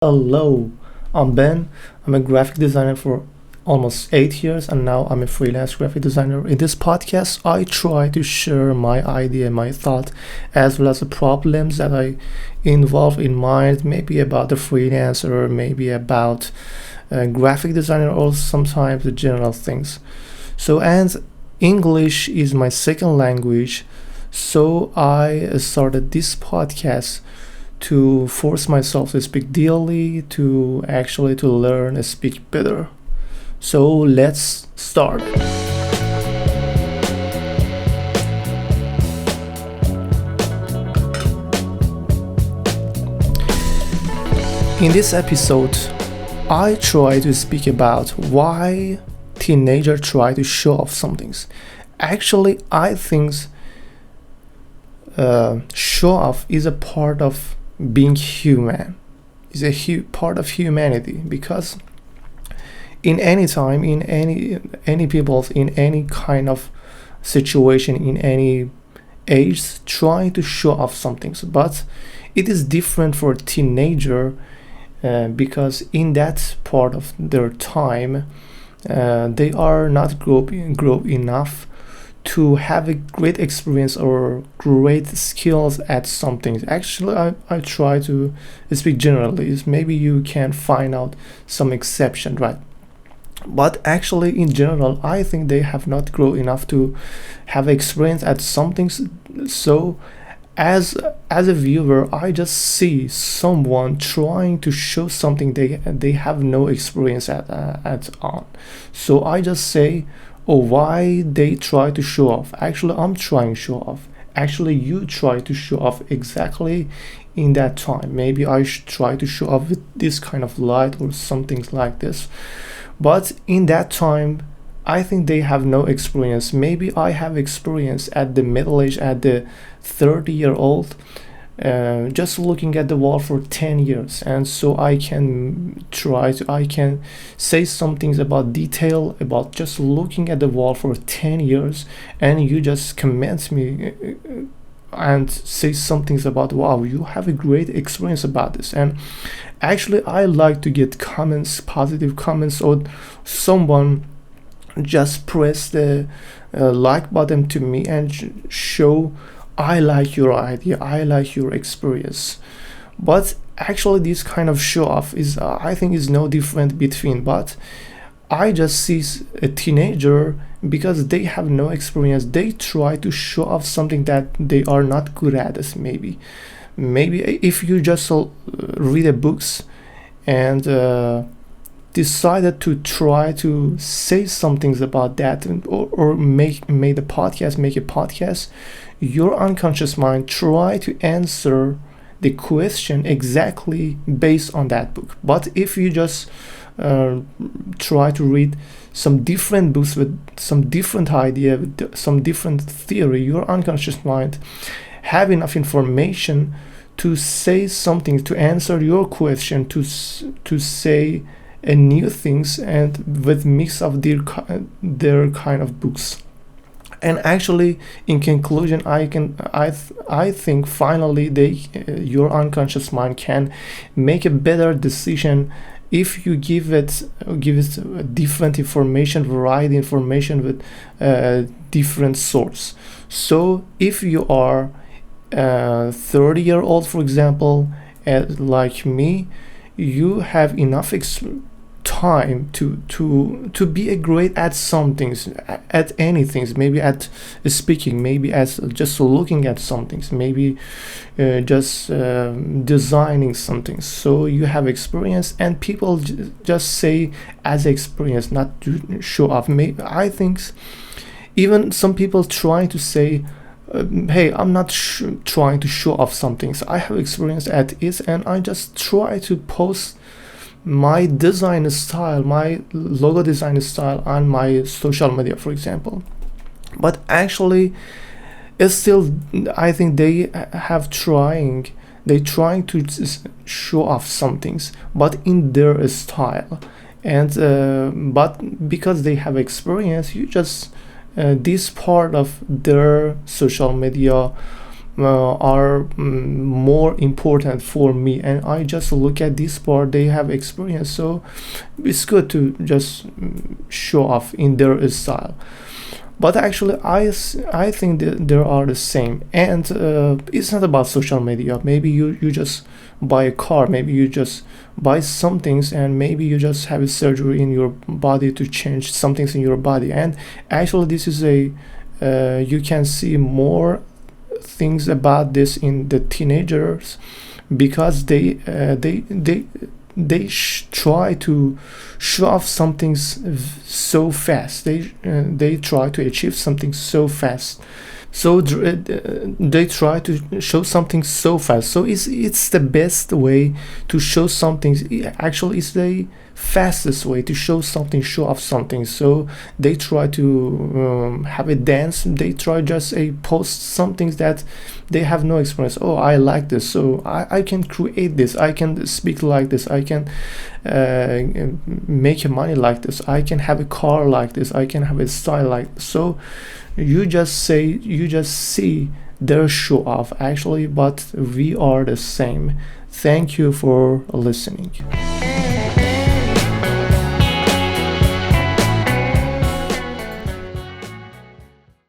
Hello, I'm Ben. I'm a graphic designer for almost 8 years, and now I'm a freelance graphic designer. In this podcast, I try to share my idea, my thought, as well as the problems that I involve in mind, maybe about the freelancer, maybe about graphic designer, or sometimes the general things. So, and English is my second language, so I started this podcast to force myself to speak daily, to actually to learn and speak better. So let's start. In this episode, I try to speak about why teenagers try to show off some things. Actually, I think show off is a part of being human, is a part of humanity, because in any time, in any people's, in any kind of situation, in any age, trying to show off something. But it is different for a teenager, because in that part of their time, they are not grow enough to have a great experience or great skills at something. Actually, I try to speak generally. Maybe you can find out some exception, right? But actually, in general, I think they have not grown enough to have experience at something. So as a viewer, I just see someone trying to show something they have no experience at all. So I just say, oh, why they try to show off. Actually, I'm trying to show off. Actually, you try to show off exactly in that time. Maybe I should try to show off with this kind of light or something like this. But in that time, I think they have no experience. Maybe I have experience at the middle age, at the 30-year-old, just looking at the wall for 10 years, and so I can say some things about detail about just looking at the wall for 10 years, and you just comment me and say some things about, wow, you have a great experience about this. And actually, I like to get comments, positive comments, or someone just press the like button to me and show, I like your idea, I like your experience. But actually, this kind of show off is, I think, is no different between. But I just see a teenager, because they have no experience, they try to show off something that they are not good at. This maybe if you just read a books and decided to try to say some things about that, or make a podcast, your unconscious mind try to answer the question exactly based on that book. But if you just try to read some different books with some different idea, with some different theory, your unconscious mind have enough information to say something, to answer your question, to say a new things, and with mix of their kind of books. And actually, in conclusion, I think finally your unconscious mind can make a better decision if you give it different information, variety information with different source. So if you are 30-year-old, for example, like me, you have enough time to be a great at some things, at any things, maybe at speaking, maybe as just looking at some things, maybe just designing something. So you have experience, and people just say as experience, not to show off. I think even some people trying to say, hey, I'm not trying to show off some things, I have experience at it, and I just try to post my design style, my logo design style on my social media, for example. But actually, it's still, I think they trying to show off some things, but in their style. And but because they have experience, you just this part of their social media are more important for me, and I just look at this part they have experience, so it's good to just show off in their style. But actually I think that they are the same, and it's not about social media. Maybe you just buy a car, maybe you just buy some things, and maybe you just have a surgery in your body to change some things in your body. And actually this is a you can see more things about this in the teenagers, because they try to show off something so fast. They try to achieve something so fast, so they try to show something so fast. So it's the best way to show something. Actually it's the fastest way to show off something. So they try to have a dance, they try just a post some things that they have no experience. Oh, I like this, so I can create this, I can speak like this, I can make money like this, I can have a car like this, I can have a style like this. So you just see their show off actually, but we are the same. Thank you for listening.